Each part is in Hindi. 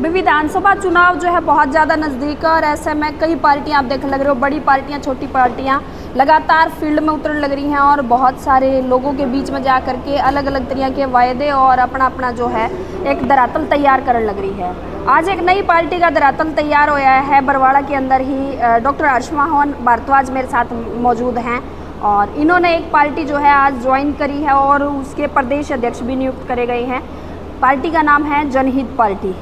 विधानसभा चुनाव जो है बहुत ज़्यादा नज़दीक है और ऐसे में कई पार्टियां आप देख लग रहे हो, बड़ी पार्टियां छोटी पार्टियां लगातार फील्ड में उतरने लग रही हैं और बहुत सारे लोगों के बीच में जा कर के अलग अलग तरह के वायदे और अपना अपना जो है एक धरातल तैयार करने लग रही है। आज एक नई पार्टी का धरातल तैयार होया है बरवाड़ा के अंदर ही। डॉक्टर हर्षमोहन भारद्वाज मेरे साथ मौजूद हैं और इन्होंने एक पार्टी जो है आज ज्वाइन करी है और उसके प्रदेश अध्यक्ष भी नियुक्त करे गए हैं। पार्टी का नाम है जनहित पार्टी।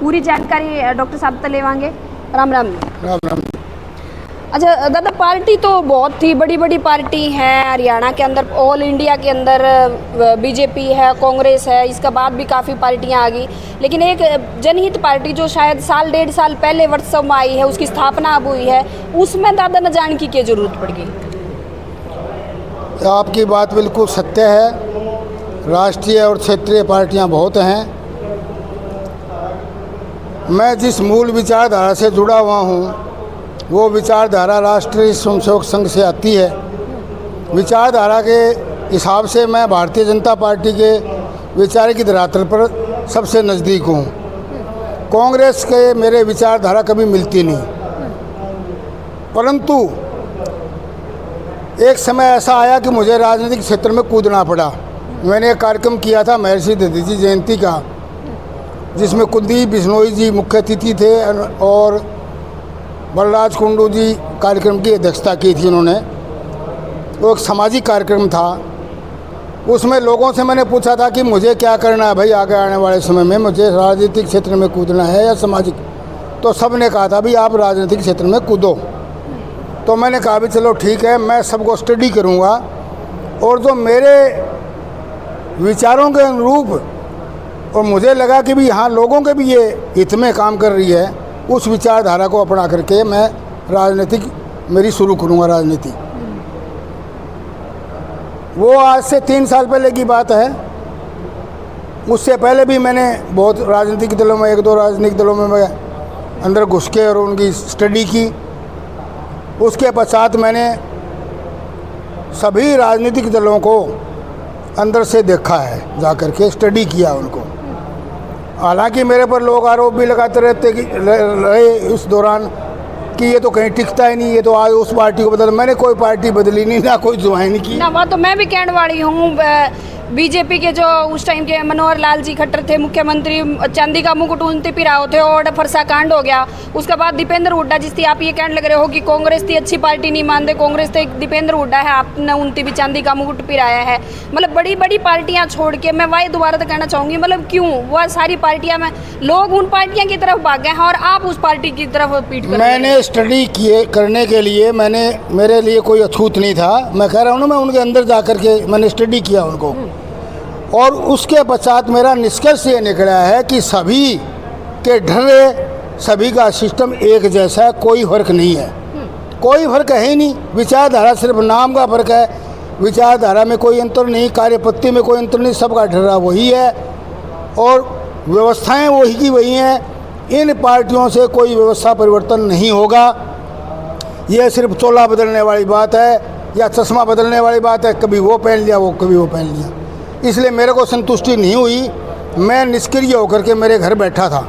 पूरी जानकारी डॉक्टर साहब तो लेवांगे। राम राम। राम राम। अच्छा दादा, पार्टी तो बहुत ही बड़ी बड़ी पार्टी है हरियाणा के अंदर, ऑल इंडिया के अंदर बीजेपी है, कांग्रेस है, इसका बाद भी काफ़ी पार्टियां आ गई, लेकिन एक जनहित पार्टी जो शायद साल डेढ़ साल पहले वर्षों में आई है, उसकी स्थापना अब हुई है, उसमें दादा न जान की क्या जरूरत पड़ गई? आपकी बात बिल्कुल सत्य है। राष्ट्रीय और क्षेत्रीय पार्टियां बहुत हैं। मैं जिस मूल विचारधारा से जुड़ा हुआ हूँ वो विचारधारा राष्ट्रीय स्वयंसेवक संघ से आती है। विचारधारा के हिसाब से मैं भारतीय जनता पार्टी के विचार की धरातल पर सबसे नज़दीक हूँ। कांग्रेस के मेरे विचारधारा कभी मिलती नहीं, परंतु एक समय ऐसा आया कि मुझे राजनीतिक क्षेत्र में कूदना पड़ा। मैंने एक कार्यक्रम किया था महर्षि दधीची जयंती का, जिसमें कुलदीप बिश्नोई जी मुख्य अतिथि थे और बलराज कुंडू जी कार्यक्रम की अध्यक्षता की थी उन्होंने। वो एक सामाजिक कार्यक्रम था। उसमें लोगों से मैंने पूछा था कि मुझे क्या करना है भाई, आगे आने वाले समय में मुझे राजनीतिक क्षेत्र में कूदना है या सामाजिक? तो सब ने कहा था भाई आप राजनीतिक क्षेत्र में कूदो। तो मैंने कहा भी चलो ठीक है, मैं सबको स्टडी करूँगा और जो मेरे विचारों के अनुरूप और मुझे लगा कि भी यहाँ लोगों के भी ये हित में काम कर रही है, उस विचारधारा को अपना करके मैं राजनीतिक मेरी शुरू करूँगा राजनीति। वो आज से 3 साल पहले की बात है। उससे पहले भी मैंने बहुत राजनीतिक दलों में, 1-2 राजनीतिक दलों में मैं अंदर घुस के और उनकी स्टडी की। उसके पश्चात मैंने सभी राजनीतिक दलों को अंदर से देखा है, जा कर के स्टडी किया उनको। हालांकि मेरे पर लोग आरोप भी लगाते रहते कि रहे उस दौरान कि ये तो कहीं टिकता ही नहीं, ये तो आज उस पार्टी को बदल। मैंने कोई पार्टी बदली नहीं, ना कोई ज्वाइन की ना। वो तो मैं भी कहने वाली हूँ, बीजेपी के जो उस टाइम के मनोहर लाल जी खट्टर थे मुख्यमंत्री, चांदी का मुकुट उनते पिराओ थे और फरसा कांड हो गया। उसके बाद दीपेंद्र हुड्डा जिस थी, आप ये कहने लग रहे हो कि कांग्रेस थी अच्छी पार्टी नहीं मानते, कांग्रेस थे दीपेंद्र हुड्डा है, आपने उनती भी चांदी का मुकुट पिराया है। मतलब बड़ी बड़ी पार्टियां छोड़ के मैं वही दोबारा तो कहना चाहूँगी, मतलब क्यों वह सारी पार्टियां में लोग उन पार्टियां की तरफ भाग गए हैं और आप उस पार्टी की तरफ पीठ कर? मैंने स्टडी किए करने के लिए मेरे लिए कोई अछूत नहीं था। मैं कह रहा हूँ ना, मैं उनके अंदर जा कर के मैंने स्टडी किया उनको और उसके पश्चात मेरा निष्कर्ष ये निकला है कि सभी के ढर्रे, सभी का सिस्टम एक जैसा है, कोई फर्क नहीं है। कोई फर्क है ही नहीं। विचारधारा सिर्फ नाम का फर्क है, विचारधारा में कोई अंतर नहीं, कार्यपद्धति में कोई अंतर नहीं, सबका ढर्रा वही है और व्यवस्थाएं वही की वही हैं। इन पार्टियों से कोई व्यवस्था परिवर्तन नहीं होगा। यह सिर्फ चोला बदलने वाली बात है या चश्मा बदलने वाली बात है, कभी वो पहन लिया वो कभी वो पहन लिया। इसलिए मेरे को संतुष्टि नहीं हुई। मैं निष्क्रिय होकर के मेरे घर बैठा था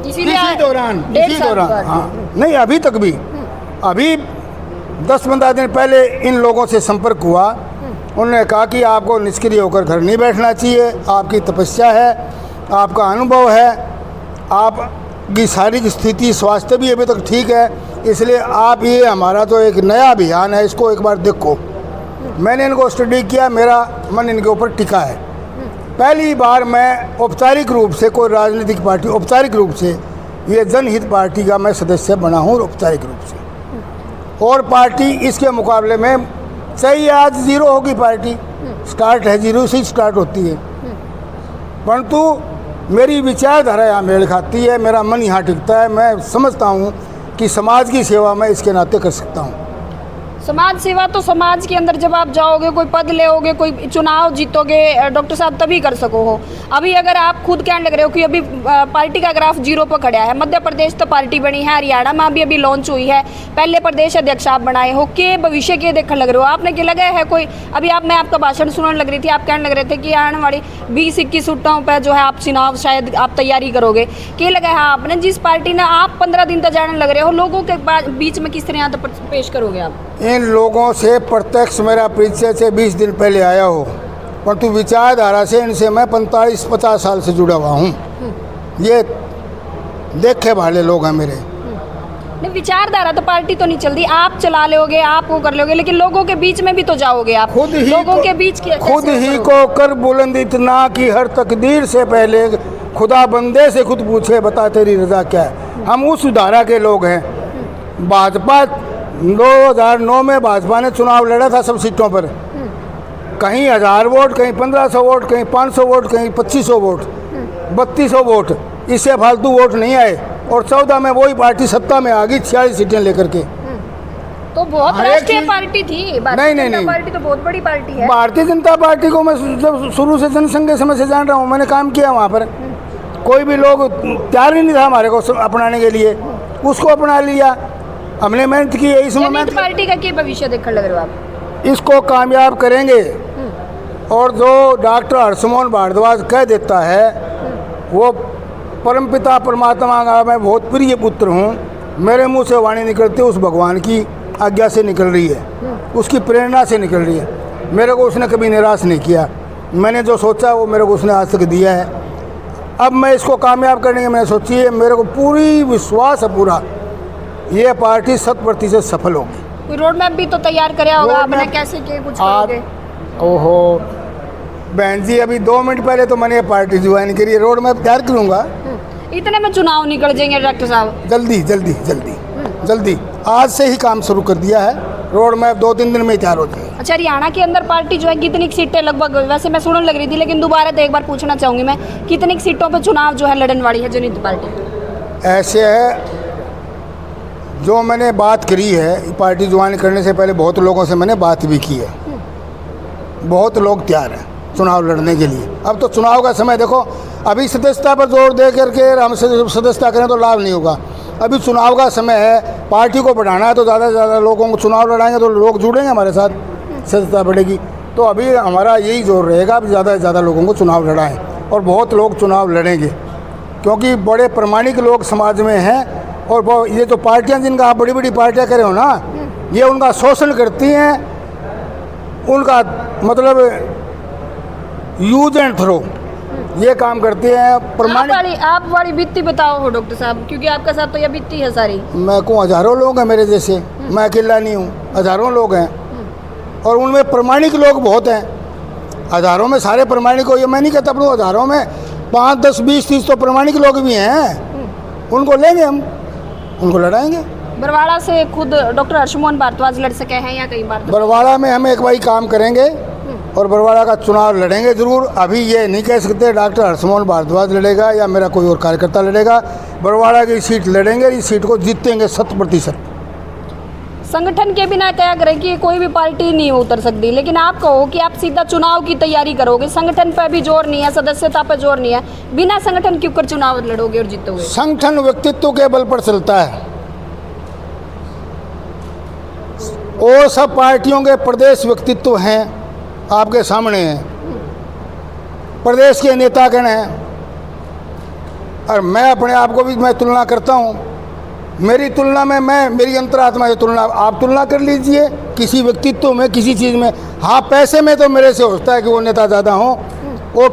इसी दौरान हाँ, नहीं अभी तक भी। अभी 10-15 दिन पहले इन लोगों से संपर्क हुआ। उन्होंने कहा कि आपको निष्क्रिय होकर घर नहीं बैठना चाहिए, आपकी तपस्या है, आपका अनुभव है, आपकी शारीरिक स्थिति स्वास्थ्य भी अभी तक ठीक है, इसलिए आप ये हमारा तो एक नया अभियान है, इसको एक बार देखो। मैंने इनको स्टडी किया, मेरा मन इनके ऊपर टिका है। पहली बार मैं औपचारिक रूप से कोई राजनीतिक पार्टी, औपचारिक रूप से ये जनहित पार्टी का मैं सदस्य बना हूँ औपचारिक रूप से। और पार्टी इसके मुकाबले में चाहिए आज 0 होगी पार्टी, स्टार्ट है 0 से स्टार्ट होती है, परंतु मेरी विचारधारा यहाँ मेल खाती है, मेरा मन यहाँ टिकता है। मैं समझता हूँ कि समाज की सेवा मैं इसके नाते कर सकता हूँ। समाज सेवा तो समाज के अंदर जब आप जाओगे, कोई पद लेओगे, कोई चुनाव जीतोगे डॉक्टर साहब, तभी कर सको हो। अभी अगर आप खुद कहने लग रहे हो कि अभी पार्टी का ग्राफ 0 पर खड़ा है, मध्य प्रदेश तो पार्टी बनी है, हरियाणा में भी अभी लॉन्च हुई है, पहले प्रदेश अध्यक्ष आप बनाए हो, के भविष्य के देखने लग रहे हो आपने क्या लगा है कोई? अभी मैं आपका भाषण सुनने लग रही थी, आप कहने लग रहे थे कि आने वाली 20-21 सीटों पर जो है आप चुनाव शायद आप तैयारी करोगे। क्या लगा है आपने जिस पार्टी ने आप 15 दिन तक जाने लग रहे हो, लोगों के बीच में किस तरह पेश करोगे आप? इन लोगों से प्रत्यक्ष मेरा परिचय से 20 दिन पहले आया हो, परंतु विचारधारा से इनसे मैं 45-50 साल से जुड़ा हुआ हूँ। ये देखे वाले लोग हैं मेरे। नहीं, विचारधारा तो पार्टी तो नहीं चलती, आप चला लोगे, आप वो कर लोगे, लेकिन लोगों के बीच में भी तो जाओगे आप। खुद ही लोगों के बीच खुद ही को कर बुलंद इतना कि हर तकदीर से पहले खुदा बंदे से खुद पूछे, बता तेरी रजा क्या है। हम उस धारा के लोग हैं। भाजपा 2009 में भाजपा ने चुनाव लड़ा था सब सीटों पर, कहीं 1000 वोट, कहीं 1500 वोट, कहीं 500 वोट, कहीं 2500 वोट, 3200 वोट, इससे फालतू वोट नहीं आए। और 14 में वही पार्टी सत्ता में आ गई 46 सीटें लेकर के। तो बहुत राष्ट्रीय पार्टी थी। भारतीय जनता पार्टी तो बहुत बड़ी पार्टी है। भारतीय जनता पार्टी को मैं जब शुरू से जनसंघ के समय से जान रहा हूँ, मैंने काम किया वहाँ पर। कोई भी लोग तैयार ही नहीं था हमारे को अपनाने के लिए, उसको अपना लिया, हमने मेहनत की। इस मोमेंट पार्टी का क्या भविष्य देखने लग रहे हो आप? इसको कामयाब करेंगे। और जो डॉक्टर हर्षमोहन भारद्वाज कह देता है, वो परमपिता परमात्मा का मैं बहुत प्रिय पुत्र हूँ, मेरे मुंह से वाणी निकलती उस भगवान की आज्ञा से निकल रही है, उसकी प्रेरणा से निकल रही है। मेरे को उसने कभी निराश नहीं किया। मैंने जो सोचा वो मेरे को उसने आज तक दिया है। अब मैं इसको कामयाब करने की मैंने सोची है, मेरे को पूरी विश्वास है पूरा, ये पार्टी 100% सफल होगी। कोई रोड मैप भी तो तैयार कराया होगा आपने, कैसे किए कुछ करोगे? ओहो बहन जी, अभी 2 मिनट पहले तो मैंने ये पार्टी ज्वाइन करी है, रोड मैप तैयार करूँगा। इतने में चुनाव निकल जाएंगे डॉक्टर साहब? जल्दी जल्दी जल्दी जल्दी, आज से ही काम शुरू कर दिया है, रोड मैप 2-3 दिन में ही तैयार हो जाएगा। अच्छा, हरियाणा के अंदर पार्टी जो है कितनी सीटें लगभग, वैसे मैं सुनने लग रही थी, लेकिन दोबारा तो एक बार पूछना चाहूँगी मैं, कितनी सीटों पर चुनाव जो है लड़ने वाली है जनहित पार्टी? ऐसे है, जो मैंने बात करी है पार्टी ज्वाइन करने से पहले बहुत लोगों से मैंने बात भी की है, बहुत लोग तैयार हैं चुनाव लड़ने के लिए। अब तो चुनाव का समय देखो, अभी सदस्यता पर जोर दे करके हम सदस्यता करें तो लाभ नहीं होगा। अभी चुनाव का समय है, पार्टी को बढ़ाना है तो ज़्यादा से ज़्यादा लोगों को चुनाव लड़ाएंगे तो लोग जुड़ेंगे हमारे साथ, सदस्यता बढ़ेगी। तो अभी हमारा यही जोर रहेगा, अब ज़्यादा से ज़्यादा लोगों को चुनाव लड़ाएँ, और बहुत लोग चुनाव लड़ेंगे क्योंकि बड़े प्रामाणिक लोग समाज में हैं। और ये जो पार्टियाँ जिनका आप बड़ी बड़ी पार्टियाँ करे हो ना, ये उनका शोषण करती हैं, उनका मतलब यूज एंड थ्रो ये काम करते हैं। प्रामाणिक आप वाली बीती बताओ हो डॉक्टर साहब, क्योंकि आपके साथ तो ये बीती है सारी। मैं को हज़ारों लोग हैं मेरे जैसे, मैं अकेला नहीं हूँ, हज़ारों लोग हैं, और उनमें प्रामाणिक लोग बहुत हैं। हज़ारों में सारे प्रामाणिक हो ये मैं नहीं कहता, पर हज़ारों में 5, 10, 20, 30 तो प्रामाणिक लोग भी हैं। उनको लेंगे हम, उनको लड़ाएंगे। बरवाड़ा से खुद डॉक्टर हर्षमोहन भारद्वाज लड़ सके हैं या कई बार? बरवाड़ा में हम एक बारी काम करेंगे और बरवाड़ा का चुनाव लड़ेंगे ज़रूर। अभी ये नहीं कह सकते डॉक्टर हर्षमोहन भारद्वाज लड़ेगा या मेरा कोई और कार्यकर्ता लड़ेगा। बरवाड़ा की सीट लड़ेंगे, इस सीट को जीतेंगे 100%। संगठन के बिना क्या करें कि कोई भी पार्टी नहीं उतर सकती, लेकिन आप कहो कि आप सीधा चुनाव की तैयारी करोगे, संगठन पर भी जोर नहीं है, सदस्यता पर जोर नहीं है, बिना संगठन के ऊपर चुनाव लड़ोगे और जीतोगे? संगठन व्यक्तित्व के बल पर चलता है, और सब पार्टियों के प्रदेश व्यक्तित्व हैं आपके सामने हैं, प्रदेश के नेतागण हैं। और मैं अपने आप को भी मैं तुलना करता हूँ, मेरी तुलना में मेरी अंतरात्मा से तुलना आप तुलना कर लीजिए किसी व्यक्तित्व में, किसी चीज़ में। हाँ, पैसे में तो मेरे से होता है कि वो नेता ज़्यादा हों, वो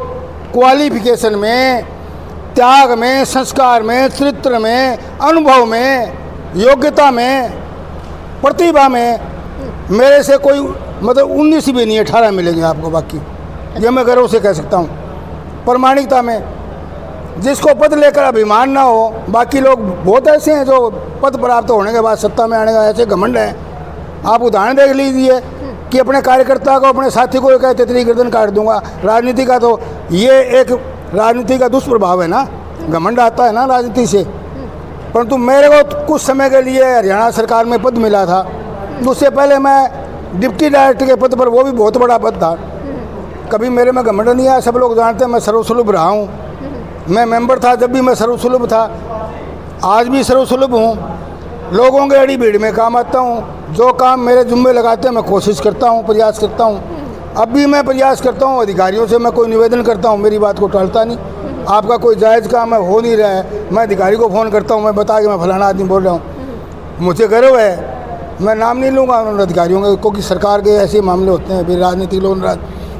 क्वालिफिकेशन में, त्याग में, संस्कार में, चरित्र में, अनुभव में, योग्यता में, प्रतिभा में मेरे से कोई मतलब 19 भी नहीं, 18 मिलेंगे आपको। बाकी ये मैं गर्व से कह सकता हूँ। प्रामाणिकता में, जिसको पद लेकर अभिमान ना हो, बाकी लोग बहुत ऐसे हैं जो पद प्राप्त होने के बाद सत्ता में आने का ऐसे घमंड हैं। आप उदाहरण देख लीजिए कि अपने कार्यकर्ता को, अपने साथी को कहते तेरी गर्दन काट दूंगा। राजनीति का तो ये एक राजनीति का दुष्प्रभाव है ना, घमंड आता है ना राजनीति से। परंतु मेरे को कुछ समय के लिए हरियाणा सरकार में पद मिला था, उससे पहले मैं डिप्टी डायरेक्टर के पद पर, वो भी बहुत बड़ा पद था। कभी मेरे में घमंड नहीं आया, सब लोग जानते हैं मैं सर्वसुलभ रहा हूँ। मैं मेंबर था जब भी मैं सर्वसुलभ था, आज भी सर्वसुलभ हूँ। लोगों के अड़ी भीड़ में काम आता हूँ, जो काम मेरे जुम्मे लगाते हैं मैं कोशिश करता हूँ, प्रयास करता हूँ। अब भी मैं प्रयास करता हूँ, अधिकारियों से मैं कोई निवेदन करता हूँ, मेरी बात को टालता नहीं। आपका कोई जायज़ काम है, हो नहीं रहा है, मैं अधिकारी को फ़ोन करता हूँ, मैं बता कि मैं फलाना आदमी बोल रहा हूँ। मुझे गर्व है, मैं नाम नहीं लूँगा उन अधिकारियों का, क्योंकि सरकार के ऐसे मामले होते हैं, भी राजनीतिक लोग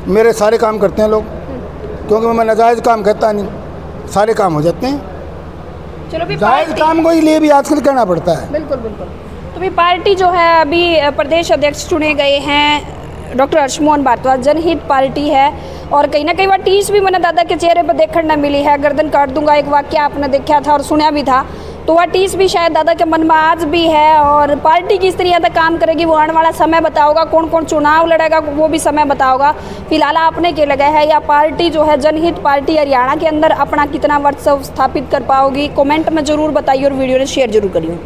मेरे सारे काम करते हैं लोग, क्योंकि मैं नाजायज़ काम कहता नहीं, सारे काम हो जाते हैं। चलो भी जायज़ काम को ही लिए भी आजकल करना पड़ता है। बिल्कुल बिल्कुल। तो भी पार्टी जो है अभी प्रदेश अध्यक्ष चुने गए हैं डॉक्टर हर्षमोहन भारद्वाज, जनहित पार्टी है, और कहीं ना कहीं वह टीस भी मैंने दादा के चेहरे पर देखने न मिली है। गर्दन काट दूंगा एक वाक्य आपने देखा था और सुना भी था, तो वह टीस भी शायद दादा के मन में आज भी है। और पार्टी किस तरह तक काम करेगी वो आने वाला समय बताओगा, कौन कौन चुनाव लड़ेगा वो भी समय बताओगा। फिलहाल आपने क्या लगा है, या पार्टी जो है जनहित पार्टी हरियाणा के अंदर अपना कितना वर्चस्व स्थापित कर पाओगी, कमेंट में ज़रूर बताइए और वीडियो ने शेयर जरूर करिए।